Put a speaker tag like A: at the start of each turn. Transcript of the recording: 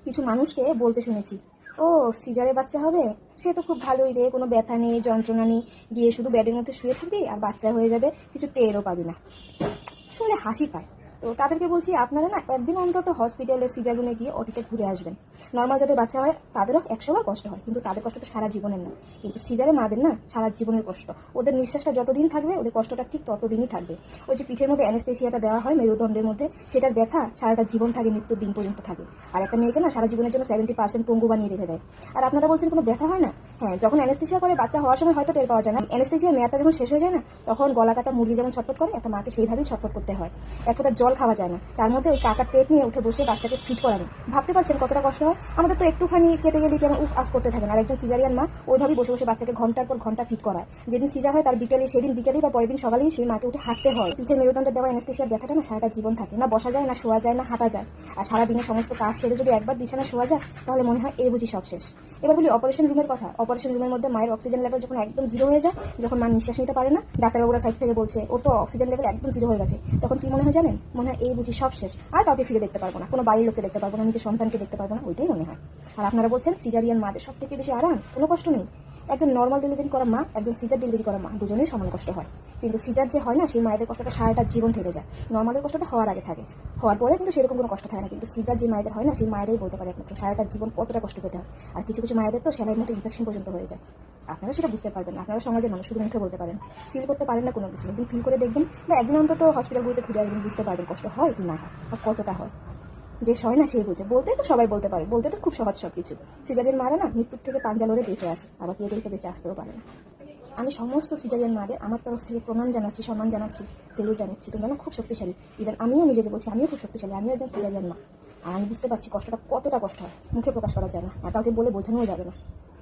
A: কিছু মানুষকে বলতে শুনেছি, ও সিজারে বাচ্চা হবে, সে তো খুব ভালোই রে, কোনো ব্যথা নেই, যন্ত্রণা নেই, গিয়ে শুধু বেডের মধ্যে শুয়ে থাকবি আর বাচ্চা হয়ে যাবে, কিছু টেরও পাবি না। শুনলে হাসি পায়। তো তাদেরকে বলছি, আপনারা না একদিন অন্তত হসপিটালে সিজার রুমে গিয়ে ওটিতে ঘুরে আসবেন। নর্মাল যাদের বাচ্চা হয় তাদেরও 100বার কষ্ট হয়, কিন্তু তাদের কষ্টটা সারা জীবনের না। কিন্তু সিজারে মাদের না সারা জীবনের কষ্ট, ওদের নিঃশ্বাসটা যতদিন থাকবে ওদের কষ্টটা ঠিক ততদিনই থাকবে। ওই যে পিঠের মধ্যে অ্যানেস্থেসিয়াটা দেওয়া হয় মেরুদণ্ডের মধ্যে, সেটার ব্যথা সারাটা জীবন থাকে, মৃত্যুর দিন পর্যন্ত থাকে। আর একটা মেয়েকে না সারা জীবনের জন্য 70% পঙ্গু বানিয়ে রেখে দেয়। আর আপনারা বলছেন কোনো ব্যথা হয় না? হ্যাঁ, যখন অ্যানেস্থেসিয়া করে বাচ্চা হওয়ার সময় হয়তো টের পাওয়া যায় না, অ্যানেস্থেসিয়া মেয়াদটা যখন শেষ হয়ে যায় না, তখন গলা কাটা মুরগি যেমন ছটফট করে, একটা মাকে সেইভাবেই ছটফট করতে হয়। এক ফোঁটা জল খাওয়া যায় না, তার মধ্যে ওই কাকার পেট নিয়ে উঠে বসে বাচ্চাকে ফিট করানো। ভাবতে পারছেন কতটা কষ্ট হয়? আমাদের তো একটুখানি কেটে গেলে কেমন উফ আফ করতে থাকেন, আর একজন সিজারিয়ান মা ওইভাবেই বসে বসে বাচ্চাকে ঘন্টার পর ঘন্টা ফিট করায়। যেদিন সিজার হয় তার বিকেলে, সেদিন বিকেলেই বা পরের দিন সকালেই সেই মাকে উঠে হাঁটতে হয়। পিঠের মেরুদণ্ডের দেওয়া অ্যানেস্থেসিয়ার ব্যথাটা না সারাটা জীবন থাকে, না বসা যায়, না শোয়া যায়, না হাঁটা যায়। আর সারাদিনের সমস্ত কাজ সেরে যদি একবার বিছানা শোয়া যায়, তাহলে মনে হয় এই বুঝি সব শেষ। এবার বলি অপারেশন রুমের কথা। অপারেশন রুমের মধ্যে মায়ের অক্সিজেন লেভেল যখন একদম জিরো হয়ে যায়, যখন মা নিঃশ্বাস নিতে পারে না, ডাক্তারবাবুরা সাইড থেকে বলছে ওর তো অক্সিজেন লেভেল একদম জিরো হয়ে গেছে, তখন কি মনে হয় জানেন? মনে হয় এই বুঝি সব শেষ, আর কাউকে ফিরে দেখতে পারবো না, কোনো বাড়ির লোককে দেখতে পারবো না, নিজের সন্তানকে দেখতে পারবো না, ওইটাই মনে হয়। আর আপনারা বলছেন সিজারিয়ান মাদের সব থেকে বেশি আরাম, কোনো কষ্ট নেই। একজন নর্মাল ডেলিভারি করা মা, একজন সিজার ডেলিভারি করা মা, দুজনেই সমান কষ্ট হয়। কিন্তু সিজার যে হয় না, সেই মায়েদের কষ্টটা সারাটা জীবন থেকে যায়। নর্মালের কষ্টটা হওয়ার আগে থাকে, হওয়ার পরে কিন্তু সেরকম কোনো কষ্ট থাকে না। কিন্তু সিজার যে মায়েদের হয় না, সেই মায়েরাই বলতে পারে একমাত্র সারাটা জীবন কতটা কষ্ট পেতে হয়। আর কিছু কিছু মায়েদের তো সেলাইয়ের মতো ইনফেকশন পর্যন্ত হয়ে যায়। আপনারা সেটা বুঝতে পারবেন না, আপনারা সমাজের মানুষ, শুধু মুখে বলতে পারেন, ফিল করতে পারেন না কোনো কিছু। একদিন ফিল করে দেখবেন, বা একদিন অন্তত হসপিটালগুলোতে ঘুরে আসবেন, বুঝতে পারবেন কষ্ট হয় কি না হয়, আর কতটা হয়। যে সয় না সেই বুঝে। বলতে তো সবাই বলতে পারে, বলতে তো খুব সহজ সব কিছু। সিজারিয়ান মারা না মৃত্যুর থেকে পাঞ্জা লড়ে বেঁচে আসে, আবার কেউ তো বেঁচে আসতেও পারে না। আমি সমস্ত সিজারিয়ান মাদের আমার তরফ থেকে প্রণাম জানাচ্ছি, সম্মান জানাচ্ছি, সেলুট জানাচ্ছি। তোমরা না খুব শক্তিশালী। ইভেন আমিও নিজেকে বলছি আমিও খুব শক্তিশালী, আমিও একজন সিজারিয়ান মা। আর আমি বুঝতে পারছি কষ্টটা কতটা কষ্ট হয়, মুখে প্রকাশ করা যায় না, আর কাউকে বলে বোঝানোও যাবে না।